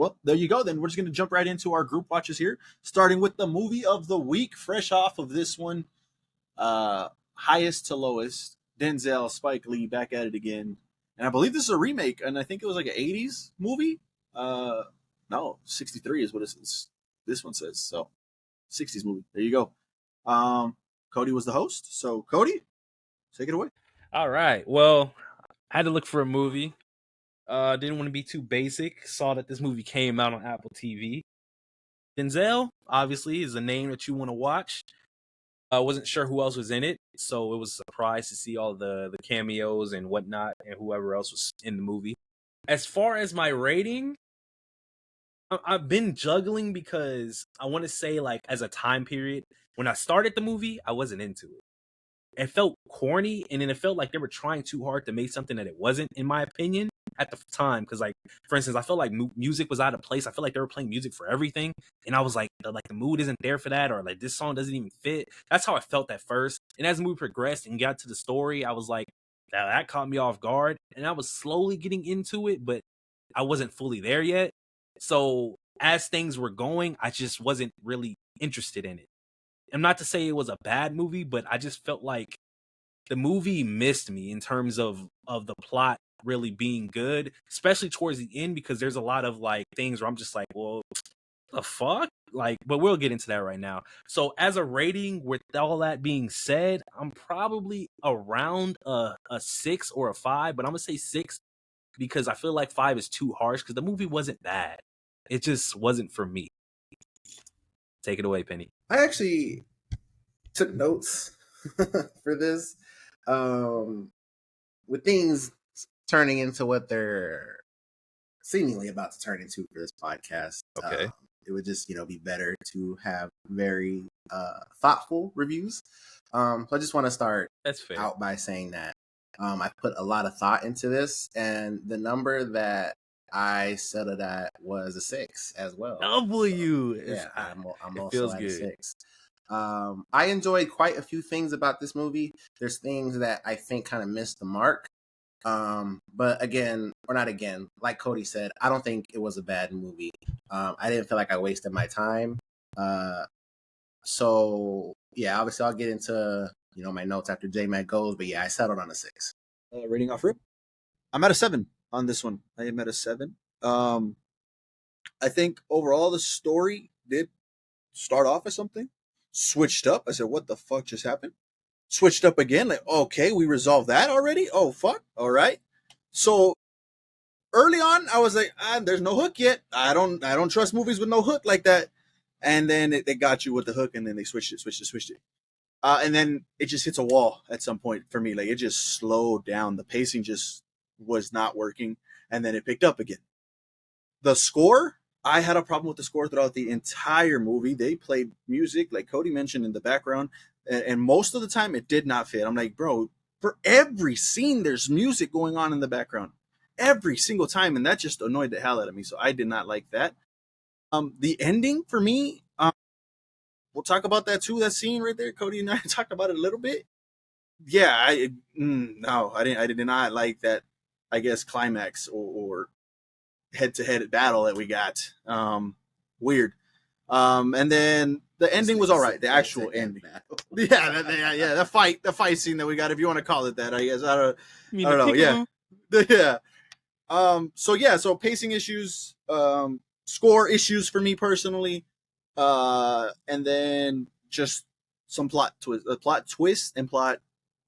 Well, there you go. Then we're just going to jump right into our group watches here, starting with the movie of the week, fresh off of this one, highest to lowest. Denzel, Spike Lee, back at it again, and I believe this is a remake, and I think it was like an '80s movie. No, '63 is what this one says. So, '60s movie. There you go. Cody was the host, so Cody, take it away. All right. Well, I had to look for a movie. Didn't want to be too basic. Saw that this movie came out on Apple TV. Denzel, obviously, is a name that you want to watch. I wasn't sure who else was in it, so it was a surprise to see all the cameos and whatnot, and whoever else was in the movie. As far as my rating, I've been juggling because I want to say, like, as a time period, when I started the movie, I wasn't into it. It felt corny, and then it felt like they were trying too hard to make something that it wasn't, in my opinion, at the time. Because, like, for instance, I felt like music was out of place. I felt like they were playing music for everything, and I was like the mood isn't there for that, or like this song doesn't even fit. That's how I felt at first. And as the movie progressed and got to the story, I was like, that caught me off guard, and I was slowly getting into it, but I wasn't fully there yet. So as things were going, I just wasn't really interested in it. And not to say it was a bad movie, but I just felt like the movie missed me in terms of the plot really being good, especially towards the end, because there's a lot of like things where I'm just like, well, the fuck? Like, but we'll get into that right now. So as a rating, with all that being said, I'm probably around a 6 or a 5, but I'm gonna say 6 because I feel like 5 is too harsh because the movie wasn't bad. It just wasn't for me. Take it away, Penny. I actually took notes for this. With things turning into what they're seemingly about to turn into for this podcast, Okay. it would just be better to have very thoughtful reviews. So I just want to start That's fair. out by saying that I put a lot of thought into this, and the number that I settled at was a 6 as well. W. So, yeah, I'm it also feels at good. a 6. I enjoyed quite a few things about this movie. There's things that I think kind of missed the mark. But again, or not again, like Cody said, I don't think it was a bad movie. I didn't feel like I wasted my time. So yeah, obviously I'll get into my notes after J-Mac goes, but yeah, I settled on a 6. Rating off rip. I'm at a 7 on this one. I am at a 7. I think overall the story did start off as something, switched up. I said, "What the fuck just happened?" Switched up again. Like, okay, we resolved that already. Oh fuck! All right. So early on, I was like, "There's no hook yet. I don't trust movies with no hook like that." And then they got you with the hook, and then they switched it. And then it just hits a wall at some point for me. Like it just slowed down. The pacing just was not working, and then it picked up again. The score, I had a problem with the score throughout the entire movie. They played music, like Cody mentioned, in the background, and most of the time it did not fit. I'm like, bro, for every scene, there's music going on in the background every single time, and that just annoyed the hell out of me. So I did not like that. The ending for me, we'll talk about that too. That scene right there, Cody and I talked about it a little bit. Yeah, no, I did not like that. I guess climax or head-to-head battle that we got. Weird. And then the ending was all right. The actual ending. Yeah, the fight scene that we got, if you want to call it that, I guess. I don't know. Yeah. Yeah. So pacing issues, score issues for me personally, and then just some plot twist and plot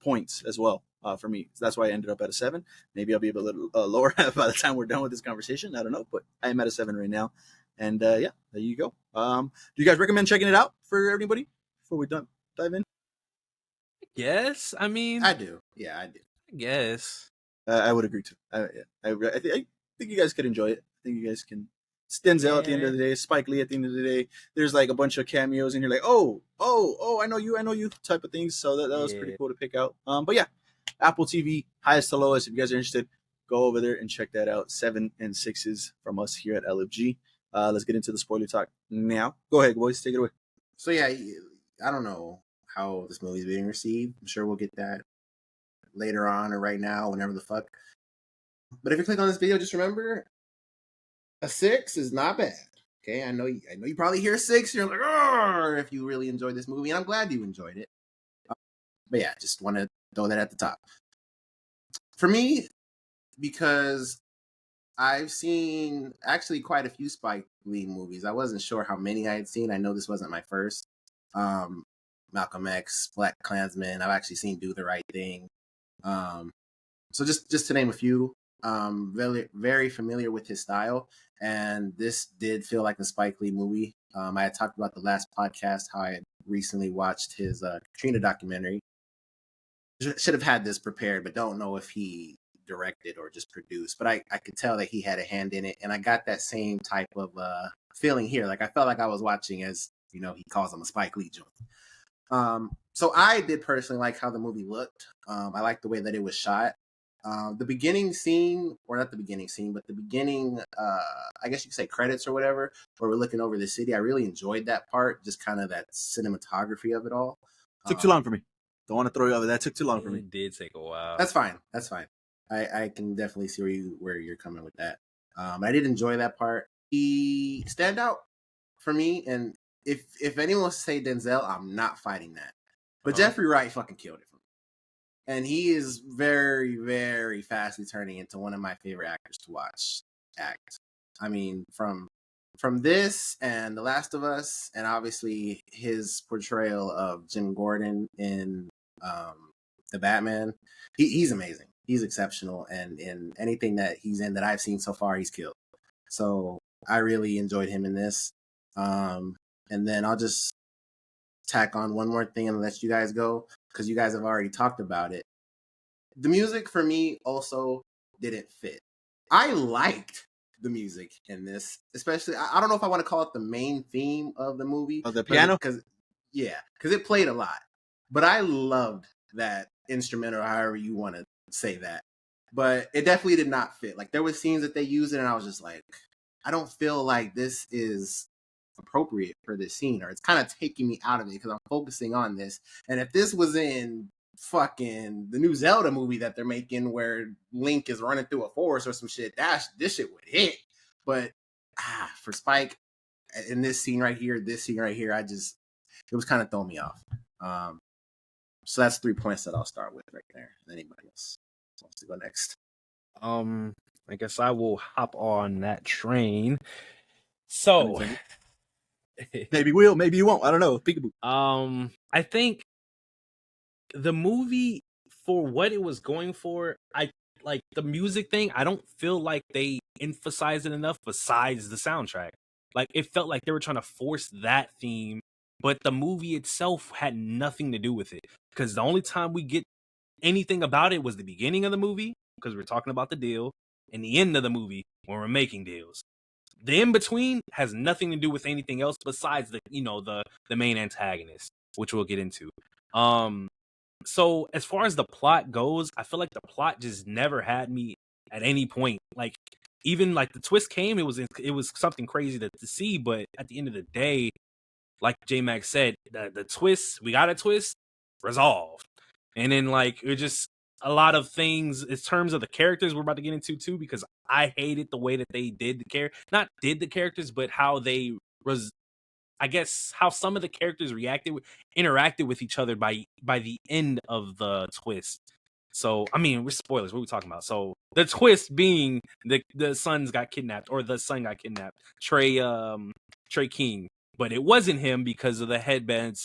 points as well. For me, so that's why I ended up at a 7. Maybe I'll be a little lower by the time we're done with this conversation. I don't know, but I am at a 7 right now. And yeah, there you go. Do you guys recommend checking it out for everybody before we dive in? Yes, I mean, I do. Yeah, I do. I guess. I would agree too. I think you guys could enjoy it. I think you guys can. It's Denzel at the end of the day, Spike Lee at the end of the day. There's like a bunch of cameos, and you're like, oh, I know you type of things. So that was pretty cool to pick out. But yeah, Apple TV, highest to lowest. If you guys are interested, go over there and check that out. 7 and 6s from us here at LFG. Let's get into the spoiler talk now. Go ahead, boys, take it away. So yeah, I don't know how this movie is being received. I'm sure we'll get that later on or right now, whenever the fuck. But if you click on this video, just remember, A 6 is not bad. Okay, I know you probably hear 6. You're like, oh, if you really enjoyed this movie, and I'm glad you enjoyed it. But yeah, just want to throw that at the top. For me, because I've seen actually quite a few Spike Lee movies. I wasn't sure how many I had seen. I know this wasn't my first. Malcolm X, Black Klansman. I've actually seen Do the Right Thing. So just to name a few. Very very familiar with his style, and this did feel like a Spike Lee movie. I had talked about the last podcast how I had recently watched his Katrina documentary. Should have had this prepared, but don't know if he directed or just produced. But I could tell that he had a hand in it, and I got that same type of feeling here. Like I felt like I was watching, as you know, he calls them a Spike Lee joint. So I did personally like how the movie looked. I liked the way that it was shot. The beginning scene, or not the beginning scene, but the beginning, I guess you could say credits or whatever, where we're looking over the city. I really enjoyed that part, just kind of that cinematography of it all. Took too long for me. Don't want to throw you over. That took too long for me. It did take a while. That's fine. I can definitely see where you're coming with that. I did enjoy that part. The standout for me, and if anyone wants to say Denzel, I'm not fighting that. But Jeffrey Wright fucking killed it for me. And he is very, very fastly turning into one of my favorite actors to watch act. I mean, from this and The Last of Us, and obviously his portrayal of Jim Gordon in The Batman, he's amazing. He's exceptional, and in anything that he's in that I've seen so far, he's killed. So I really enjoyed him in this. And then I'll just tack on one more thing and let you guys go, because you guys have already talked about it. The music for me also didn't fit. I liked the music in this, especially, I don't know if I want to call it the main theme of the movie. Of the piano? Because it played a lot. But I loved that instrumental, however you want to say that. But it definitely did not fit. Like, there were scenes that they used it, and I was just like, I don't feel like this is appropriate for this scene, or it's kind of taking me out of it because I'm focusing on this. And if this was in fucking the new Zelda movie that they're making where Link is running through a forest or some shit, this shit would hit. But for Spike, in this scene right here, it was kind of throwing me off. So that's 3 points that I'll start with right there. Anybody else wants to go next? I guess I will hop on that train. So maybe you will, maybe you won't. I don't know. Peekaboo. I think the movie, for what it was going for, I like the music thing. I don't feel like they emphasized it enough besides the soundtrack. Like, it felt like they were trying to force that theme, but the movie itself had nothing to do with it. Because the only time we get anything about it was the beginning of the movie, because we're talking about the deal, and the end of the movie when we're making deals. The in between has nothing to do with anything else besides the main antagonist, which we'll get into. So as far as the plot goes, I feel like the plot just never had me at any point. Like, even like the twist came, it was something crazy to see, but at the end of the day, like J Max said, the twist, we got a twist resolved. And then like it just a lot of things in terms of the characters we're about to get into too, because I hated the way that they did the characters, but how they I guess how some of the characters interacted with each other by the end of the twist. So, I mean, we're spoilers. What are we talking about? So, the twist being the son got kidnapped, Trey King, but it wasn't him because of the headband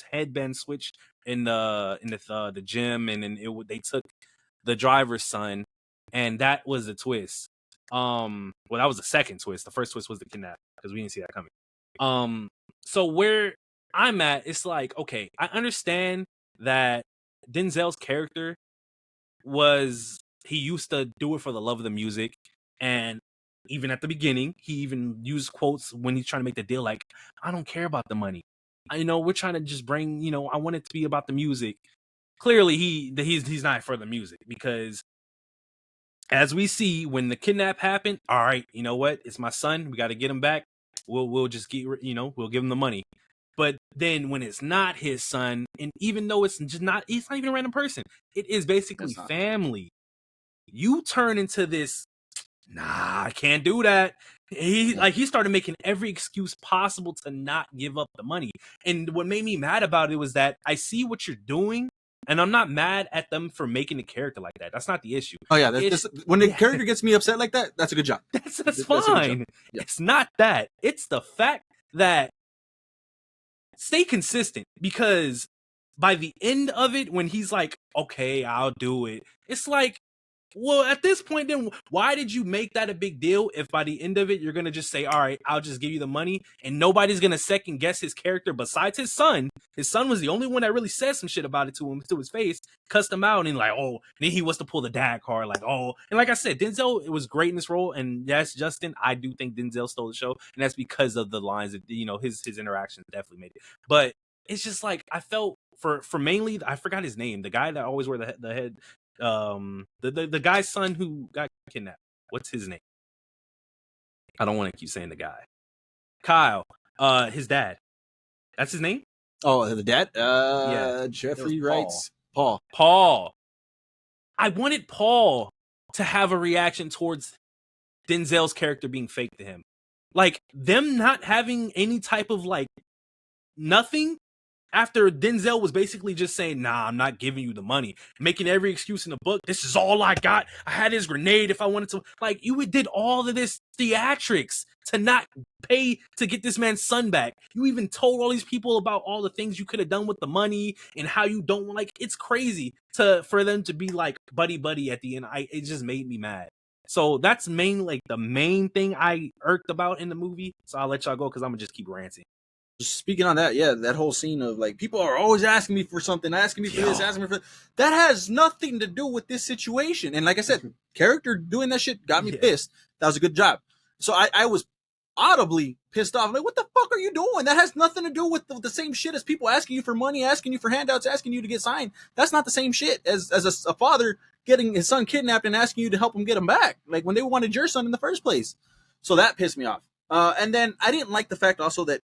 switch in the gym, and then they took the driver's son, and that was the twist. Well, that was the second twist. The first twist was the kidnap, because we didn't see that coming. So where I'm at, it's like, okay, I understand that Denzel's character he used to do it for the love of the music, and even at the beginning, he even used quotes when he's trying to make the deal, like, I don't care about the money. We're trying to just bring, I want it to be about the music. Clearly, he's not for the music, because as we see, when the kidnap happened, all right, you know what? It's my son. We got to get him back. We'll just we'll give him the money. But then when it's not his son, and even though it's not even a random person, it is basically family. You turn into this, nah, I can't do that. He started making every excuse possible to not give up the money. And what made me mad about it was that I see what you're doing, and I'm not mad at them for making the character like that. That's not the issue. Oh yeah, when the character gets me upset like that, that's a good job. That's fine. Yeah. It's not that. It's the fact that stay consistent, because by the end of it, when he's like, okay, I'll do it, it's like, well, at this point, then why did you make that a big deal if by the end of it, you're going to just say, all right, I'll just give you the money, and nobody's going to second guess his character besides his son. His son was the only one that really said some shit about it to his face, cussed him out, and like, oh, and then he wants to pull the dad card, like, oh. And like I said, Denzel, it was great in this role, and yes, Justin, I do think Denzel stole the show, and that's because of the lines that, his interactions definitely made it. But it's just like, I felt for mainly, I forgot his name, the guy that always wore the head, the guy's son who got kidnapped. What's his name? I don't want to keep saying the guy. Kyle, his dad. That's his name? Oh, the dad? Yeah. Jeffrey Wright's Paul. Paul. I wanted Paul to have a reaction towards Denzel's character being fake to him. Like, them not having any type of, like, nothing after Denzel was basically just saying, nah, I'm not giving you the money, making every excuse in the book. This is all I got. I had his grenade if I wanted to. Like, you did all of this theatrics to not pay to get this man's son back. You even told all these people about all the things you could have done with the money and how you don't, like, it's crazy for them to be like buddy at the end. It just made me mad. So that's the main thing I irked about in the movie. So I'll let y'all go because I'm gonna just keep ranting. Speaking on that, yeah, that whole scene of like people are always asking me for something, asking me for this, asking me for that has nothing to do with this situation. And like I said, character doing that shit got me pissed. That was a good job. So I was audibly pissed off. Like, what the fuck are you doing? That has nothing to do with the same shit as people asking you for money, asking you for handouts, asking you to get signed. That's not the same shit as a father getting his son kidnapped and asking you to help him get him back. Like when they wanted your son in the first place. So that pissed me off. And then I didn't like the fact also that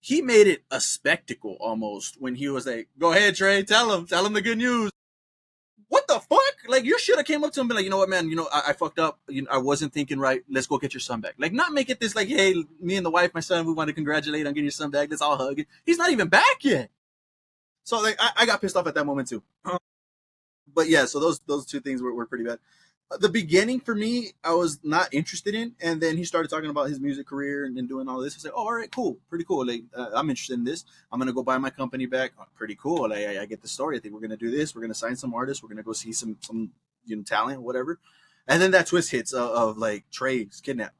he made it a spectacle almost when he was like, go ahead, Trey, tell him the good news. What the fuck? Like, you should have came up to him and been like, you know what, man, I fucked up. I wasn't thinking right. Let's go get your son back. Like, not make it this like, hey, me and the wife, my son, we want to congratulate on getting your son back. Let's all hug. He's not even back yet. So like, I got pissed off at that moment too. But yeah, so those two things were pretty bad. The beginning for me, I was not interested in, and then he started talking about his music career and doing all this. I said, "Oh, all right, cool, pretty cool. Like, I'm interested in this. I'm gonna go buy my company back. Oh, pretty cool. Like, I get the story. I think we're gonna do this. We're gonna sign some artists. We're gonna go see some talent, whatever." And then that twist hits of like Trey's kidnapped.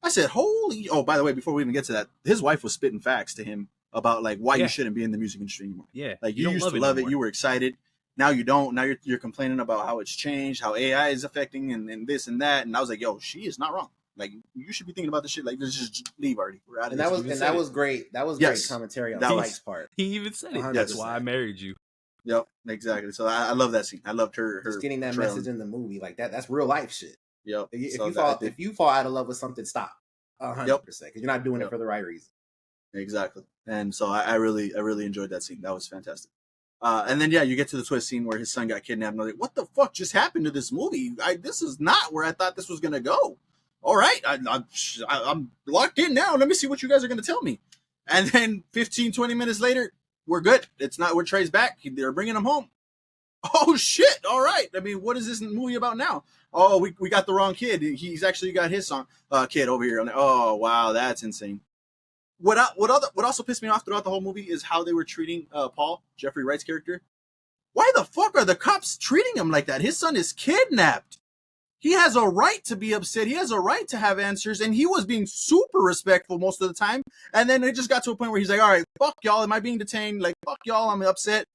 I said, "Holy!" Oh, by the way, before we even get to that, his wife was spitting facts to him about like why you shouldn't be in the music industry anymore. Yeah, like you used to love it. You were excited. Now you don't. Now you're complaining about how it's changed, how AI is affecting, and this and that. And I was like, yo, she is not wrong. Like, you should be thinking about this shit. Like, let's just leave already. We're out of this. That was great. That was great commentary on Spike's part. He even said it. That's why I married you. Yep, exactly. So I love that scene. I loved her just getting that message in the movie like that. That's real life shit. Yep. If you fall out of love with something, stop. 100%, because you're not doing it for the right reason. Exactly. And so I really enjoyed that scene. That was fantastic. And then, yeah, you get to the twist scene where his son got kidnapped. And I'm like, what the fuck just happened to this movie? This is not where I thought this was going to go. All right, I'm locked in now. Let me see what you guys are going to tell me. And then 15, 20 minutes later, we're good. It's not where Trey's back. They're bringing him home. Oh, shit. All right. I mean, what is this movie about now? Oh, we got the wrong kid. He's actually got his kid over here. I'm like, oh, wow, that's insane. What also pissed me off throughout the whole movie is how they were treating Paul, Jeffrey Wright's character. Why the fuck are the cops treating him like that? His son is kidnapped. He has a right to be upset. He has a right to have answers. And he was being super respectful most of the time. And then it just got to a point where he's like, all right, fuck y'all. Am I being detained? Like, fuck y'all. I'm upset.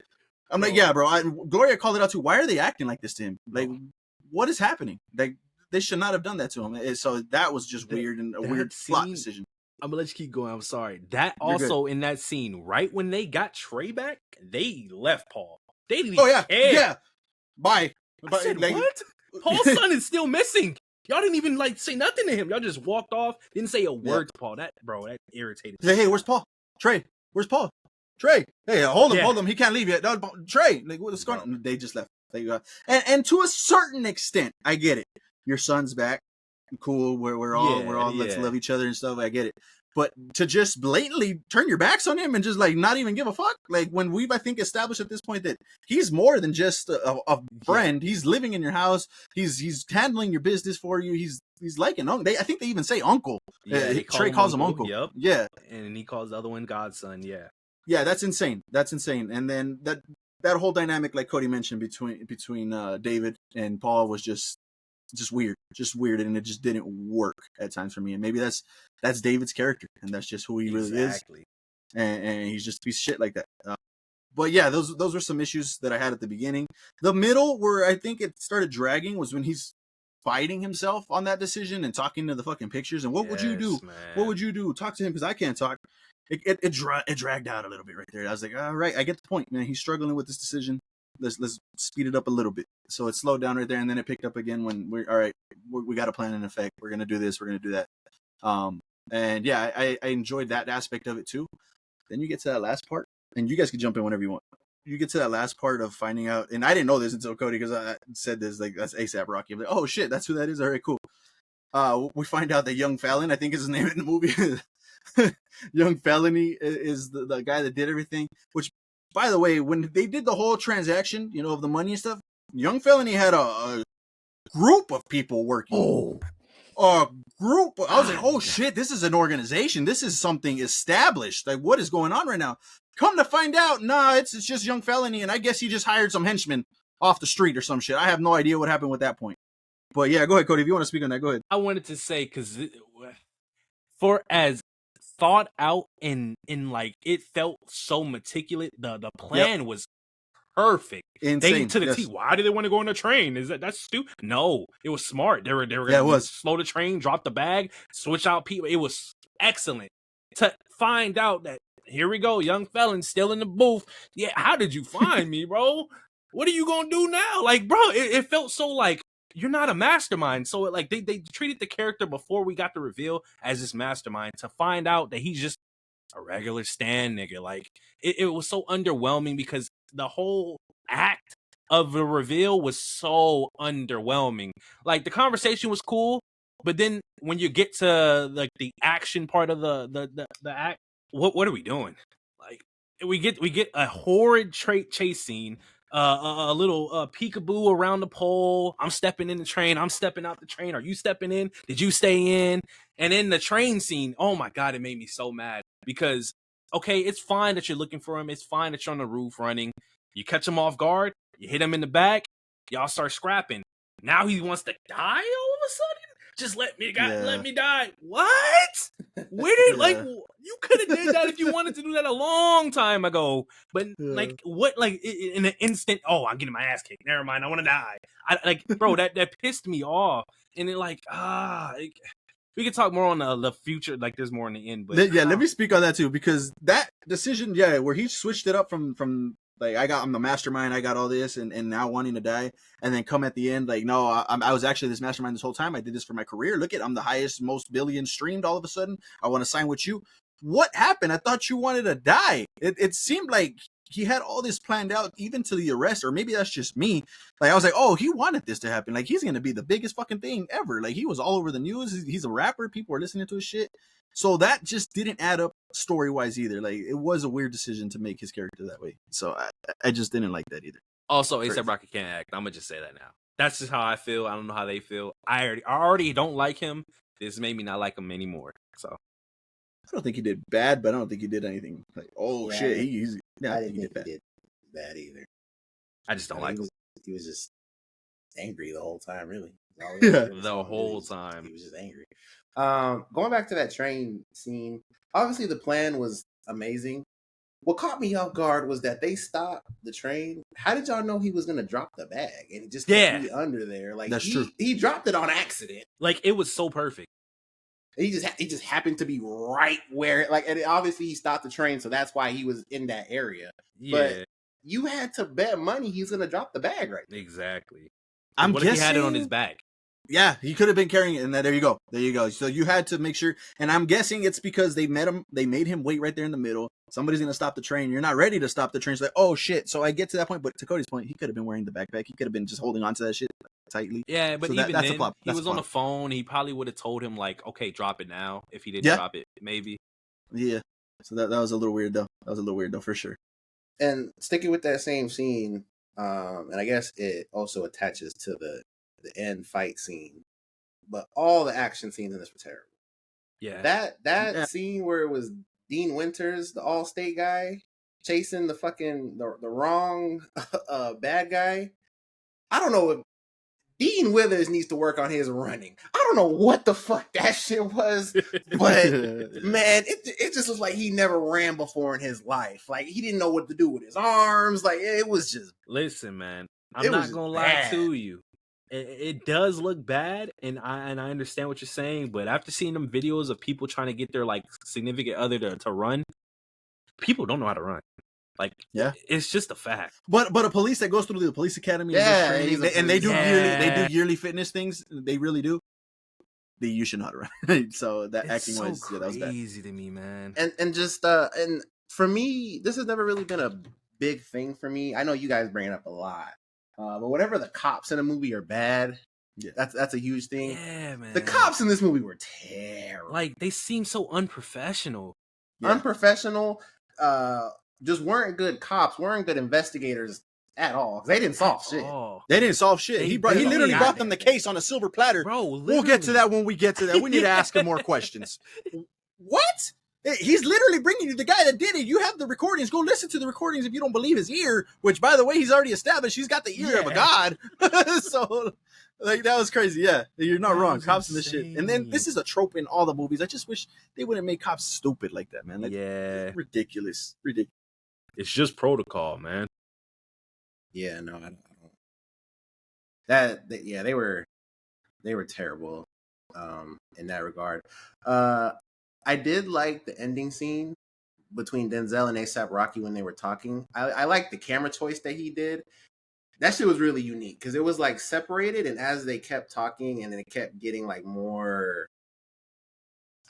I'm like, yeah, bro. Gloria called it out too. Why are they acting like this to him? Like, what is happening? Like, they should not have done that to him. So that was just weird and a weird plot decision. I'm gonna let you keep going. I'm sorry. That also in that scene, right when they got Trey back, they left Paul. They didn't care. Yeah. Bye. I said, what? Paul's son is still missing. Y'all didn't even say nothing to him. Y'all just walked off. Didn't say a word to Paul. That irritated me. Hey, where's Paul? Trey, where's Paul? Trey. Hey, hold him. He can't leave yet. No, Trey, like what's going on? They just left. And to a certain extent, I get it. Your son's back. cool. We're all let's yeah. love each other and stuff. I get it. But to just blatantly turn your backs on him and just like not even give a fuck, like when we've I think established at this point that he's more than just a friend. He's living in your house. He's handling your business for you. He's like an uncle. I think they even say uncle. Yeah, Trey calls him uncle. Yep. Yeah, and he calls the other one godson. Yeah. yeah, that's insane. That's insane. And then that whole dynamic, like Cody mentioned, between David and Paul was just weird, and it just didn't work at times for me. And maybe that's David's character, and that's just who he really is, and he's just a piece of shit like that. But yeah, those were some issues that I had at the beginning. The middle, where I think it started dragging, was when he's fighting himself on that decision and talking to the fucking pictures. And what would you do? Man. What would you do? Talk to him because I can't talk. It dragged out a little bit right there. I was like, all right, I get the point, man. He's struggling with this decision. Let's speed it up a little bit. So it slowed down right there, and then it picked up again when we're all right. We got a plan in effect. We're gonna do this. We're gonna do that. And yeah, I enjoyed that aspect of it too. Then you get to that last part, and you guys can jump in whenever you want. You get to that last part of finding out, and I didn't know this until Cody, because I said this, like, that's ASAP Rocky. I'm like, oh shit, that's who that is. All right, cool. We find out that Young Fallon, I think is his name in the movie. Young Felony is the guy that did everything. Which, by the way, when they did the whole transaction, of the money and stuff, Young Felony had a group of people working. Oh. A group. I was like, oh shit, this is an organization. This is something established. Like, what is going on right now? Come to find out, nah, it's just Young Felony, and I guess he just hired some henchmen off the street or some shit. I have no idea what happened with that point. But yeah, go ahead, Cody. If you want to speak on that, go ahead. I wanted to say, because for as thought out and like it felt so meticulous, the plan was perfect. Insane. They to the T. Why did they want to go on a train? That's stupid? No, it was smart. They were gonna slow the train, drop the bag, switch out people. It was excellent to find out that here we go, Young Felon still in the booth. Yeah, how did you find me, bro? What are you gonna do now? Like, bro, it felt so like you're not a mastermind. So like they treated the character before we got the reveal as this mastermind, to find out that he's just a regular stand nigga. Like it was so underwhelming because the whole act of the reveal was so underwhelming. Like the conversation was cool, but then when you get to like the action part of the act, what are we doing? Like we get a horrid chase scene, a little peekaboo around the pole. I'm stepping in the train. I'm stepping out the train. Are you stepping in? Did you stay in? And then the train scene. Oh my god, it made me so mad because okay, it's fine that you're looking for him. It's fine that you're on the roof running. You catch him off guard. You hit him in the back. Y'all start scrapping. Now he wants to die all of a sudden. Just let me die. What? Where did like you could have did that if you wanted to do that a long time ago. But like what? Like in an instant. Oh, I'm getting my ass kicked. Never mind. I want to die. Bro, that pissed me off. And it like we could talk more on the future. Like there's more in the end. But let me speak on that too, because that decision, where he switched it up from. Like I'm the mastermind. I got all this, and now wanting to die, and then come at the end like, no, I was actually this mastermind this whole time. I did this for my career. Look I'm the highest, most billions streamed. All of a sudden, I want to sign with you. What happened? I thought you wanted to die. It seemed like he had all this planned out, even to the arrest, or maybe that's just me. Like I was like, oh, he wanted this to happen. Like he's gonna be the biggest fucking thing ever. Like he was all over the news. He's a rapper. People are listening to his shit. So that just didn't add up story-wise either. Like it was a weird decision to make his character that way. So I just didn't like that either. Also, A$AP Rocky can't act. I'm gonna just say that now. That's just how I feel. I don't know how they feel. I already don't like him. This made me not like him anymore. So I don't think he did bad, but I don't think he did anything like shit. I didn't think he did bad either. I just don't like him. He was just angry the whole time, really. The whole time. He was just angry. Going back to that train scene, obviously the plan was amazing. What caught me off guard was that they stopped the train. How did y'all know he was going to drop the bag and just be under there? Like that's true. He dropped it on accident. Like it was so perfect. He just happened to be right where and obviously he stopped the train, so that's why he was in that area. Yeah. But you had to bet money he's going to drop the bag right there. Exactly. What if he had it on his back? Yeah, he could have been carrying it, and there you go. So you had to make sure, and I'm guessing it's because they made him wait right there in the middle. Somebody's gonna stop the train. You're not ready to stop the train. It's like, oh shit. So I get to that point, but to Cody's point, he could have been wearing the backpack. He could have been just holding on to that shit. tightly. Yeah, but So even that's a then, plot. he That's a was on the plot. phone. He probably would have told him like, "Okay, drop it now." If he didn't Yeah. drop it, maybe. Yeah. So that was a little weird though. That was a little weird though for sure. And sticking with that same scene, and I guess it also attaches to the end fight scene. But all the action scenes in this were terrible. Yeah. That Yeah. scene where it was Dean Winters, the Allstate guy, chasing the fucking the wrong bad guy. I don't know if Dean Withers needs to work on his running. I don't know what the fuck that shit was, but man, it just looks like he never ran before in his life. Like he didn't know what to do with his arms. Like it was just. Listen, man, It I'm was not just gonna lie bad. to you. It does look bad, and I understand what you're saying. But after seeing them videos of people trying to get their like significant other to run, people don't know how to run. Like, Yeah. it's just a fact. But a police that goes through the police academy Yeah, and, he's does a training, and they do police officer. yearly fitness things. They really do. You should know how to run. So that It's acting so wise, yeah, that was bad. crazy to me, man. And just and for me, this has never really been a big thing for me. I know you guys bring it up a lot, but whenever the cops in a movie are bad, Yeah. that's a huge thing. Yeah, man. The cops in this movie were terrible, like, they seem so unprofessional. Yeah. unprofessional. Just weren't good cops, weren't good investigators at all. They didn't solve shit. Oh, They didn't solve shit. They He didn't. literally God brought them damn the it. case on a silver platter. bro, We'll get to that when we get to that. We need to ask him more questions. What? He's literally bringing you the guy that did it. You have the recordings. Go listen to the recordings if you don't believe his ear, which, by the way, he's already established. He's got the ear of a god. So, like, that was crazy. Yeah, you're not That wrong. was Cops and this shit. And then insane. this is a trope in all the movies. I just wish they wouldn't make cops stupid like that, man. Like, Yeah, ridiculous. Ridiculous. it's just protocol, man. Yeah, no, I don't. Yeah, they were terrible in that regard. I did like the ending scene between Denzel and ASAP Rocky when they were talking. I like the camera choice that he did. That shit was really unique because it was like separated, and as they kept talking, and then it kept getting like more,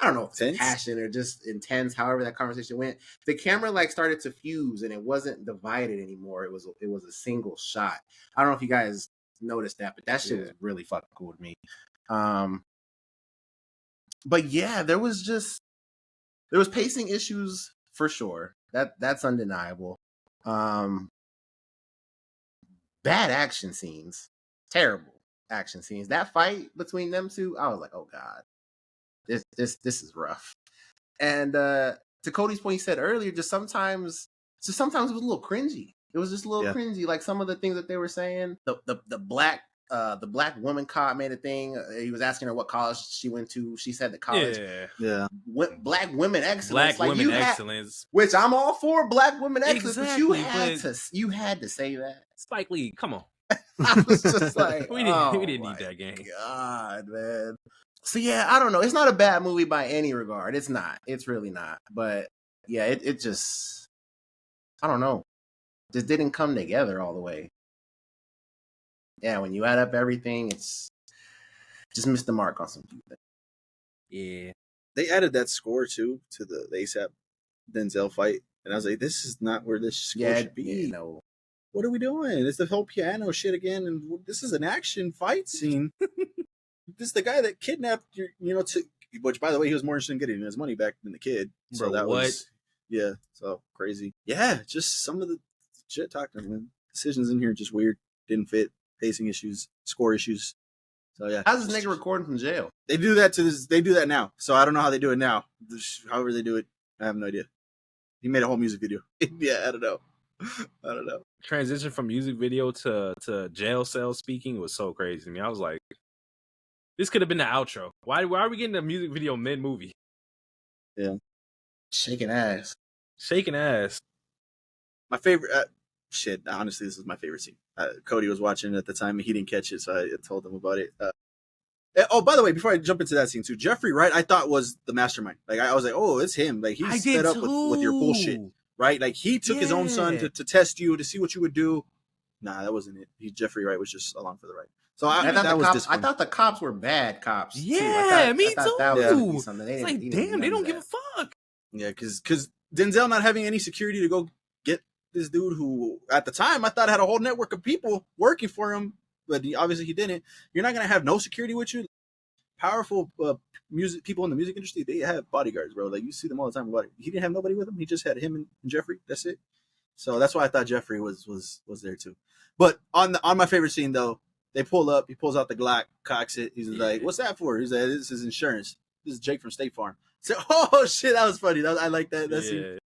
I don't know, if it's Tense? passion or just intense. However that conversation went, the camera like started to fuse, and it wasn't divided anymore. It was a single shot. I don't know if you guys noticed that, but that shit was really fucking cool to me. But yeah, there was pacing issues for sure. That's undeniable. Bad action scenes, terrible action scenes. That fight between them two, I was like, oh god, this is rough. And to Cody's point, he said earlier, sometimes it was a little cringy. It was just a little cringy, like some of the things that they were saying. The black woman cop made a thing. He was asking her what college she went to. She said the college. Yeah. Black women excellence. Black women excellence. Which I'm all for black women excellence, Exactly, but you had to say that. Spike Lee, come on. I was just like, we didn't need that game. God, man. So yeah, I don't know. It's not a bad movie by any regard. It's not. It's really not. But yeah, it just, I don't know. Just didn't come together all the way. Yeah, when you add up everything, it's just missed the mark on some things. Yeah. They added that score too to the ASAP Denzel fight, and I was like, "This is not where this score should be." You know, what are we doing? It's the whole piano shit again, and this is an action fight scene. This is the guy that kidnapped which, by the way, he was more interested in getting his money back than the kid. So Bro, that what? was, yeah, so crazy. Yeah, just some of the shit talking, man. Decisions in here just weird, didn't fit, pacing issues, score issues. So yeah. How's this nigga recording from jail? They do that they do that now. So I don't know how they do it now. However they do it, I have no idea. He made a whole music video. Yeah, I don't know. Transition from music video to jail cell speaking was so crazy to me. I was like, this could have been the outro. Why are we getting a music video mid movie? Yeah. Shaking ass. Shaking ass. My favorite shit. Honestly, this is my favorite scene. Cody was watching it at the time, and he didn't catch it, so I told him about it. Oh, by the way, before I jump into that scene too, Jeffrey Wright, I thought was the mastermind. Like I was like, oh, it's him. Like he's fed up with your bullshit, right? Like he took his own son to test you, to see what you would do. Nah, that wasn't it. Jeffrey Wright was just along for the ride. So I thought the cops were bad cops. Yeah, me too. That was something. It's like, damn, they don't give a fuck. Yeah, because Denzel not having any security to go get this dude who, at the time, I thought had a whole network of people working for him. but obviously he didn't. You're not gonna have no security with you. Powerful music people in the music industry, they have bodyguards, bro. Like you see them all the time. He didn't have nobody with him. He just had him and Jeffrey. That's it. So that's why I thought Jeffrey was there too. But on my favorite scene though, they pull up. He pulls out the Glock, cocks it. He's like, "What's that for?" He's like, "This is insurance. This is Jake from State Farm." So, oh shit, that was funny. I like that. Scene.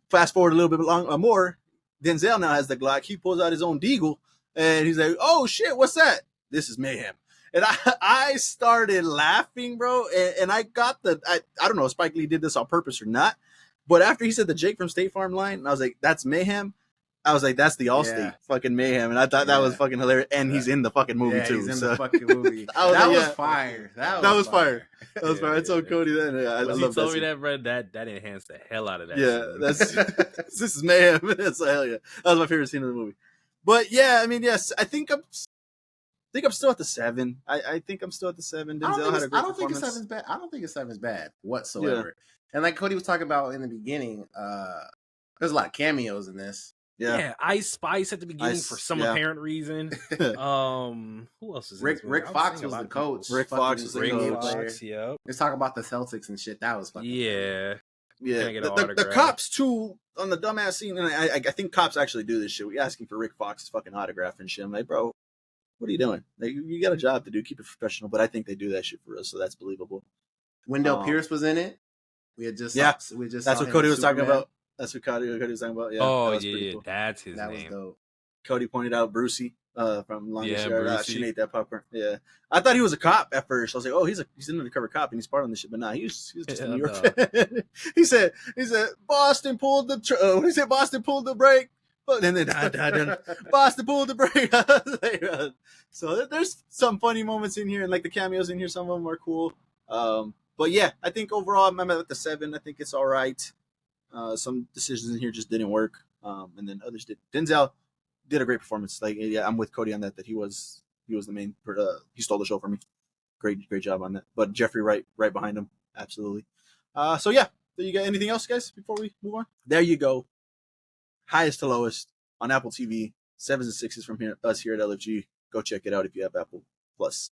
Fast forward a little bit more. Denzel now has the Glock. He pulls out his own deagle, and he's like, "Oh shit, what's that?" This is mayhem. And I started laughing, bro. And I got I don't know if Spike Lee did this on purpose or not, but after he said the Jake from State Farm line, I was like, "That's mayhem." I was like, "That's the Allstate fucking mayhem," and I thought that was fucking hilarious. And he's in the fucking movie too. He's in the fucking movie. That was fire. That was fire. That was fire. I told Cody that. I love that. Told me that, bro. That enhanced the hell out of that. Yeah, this is mayhem. It's hell yeah. That was my favorite scene of the movie. But yeah, I mean, yes, I think I'm still at the 7. I think I'm still at the 7. Denzel had a great performance. I don't think a 7's bad whatsoever. Yeah. And like Cody was talking about in the beginning, there's a lot of cameos in this. Yeah, Ice Spice at the beginning for some apparent reason. Who else is Rick Fox was the coach. Rick Fox was the coach. Yep. Let's talk about the Celtics and shit. That was fucking funny. The cops too on the dumbass scene, and I think cops actually do this shit. We asking for Rick Fox's fucking autograph and shit. I'm like, bro, what are you doing? Like, you got a job to do. Keep it professional. But I think they do that shit for us, so that's believable. Wendell Pierce was in it. That's what Cody was talking about. That's what Cody was talking about. Yeah. Oh yeah, cool. That's his name. Was dope. Cody pointed out Brucey from Longest Yard. She ate that popcorn. Yeah, I thought he was a cop at first. I was like, oh, he's an undercover cop and he's part of this shit. But nah, he was just a New York fan. he said Boston pulled Boston pulled the brake. But then Boston pulled the brake. So there's some funny moments in here, and like the cameos in here, some of them are cool. But yeah, I think overall I'm at the 7. I think it's all right. Some decisions in here just didn't work, and then others did. Denzel did a great performance. Like, yeah, I'm with Cody on that. That he was the main. He stole the show for me. Great job on that. But Jeffrey right behind him, absolutely. So yeah, do you got anything else, guys? Before we move on, there you go. Highest to lowest on Apple TV. 7s and 6s from us here at LFG. Go check it out if you have Apple Plus.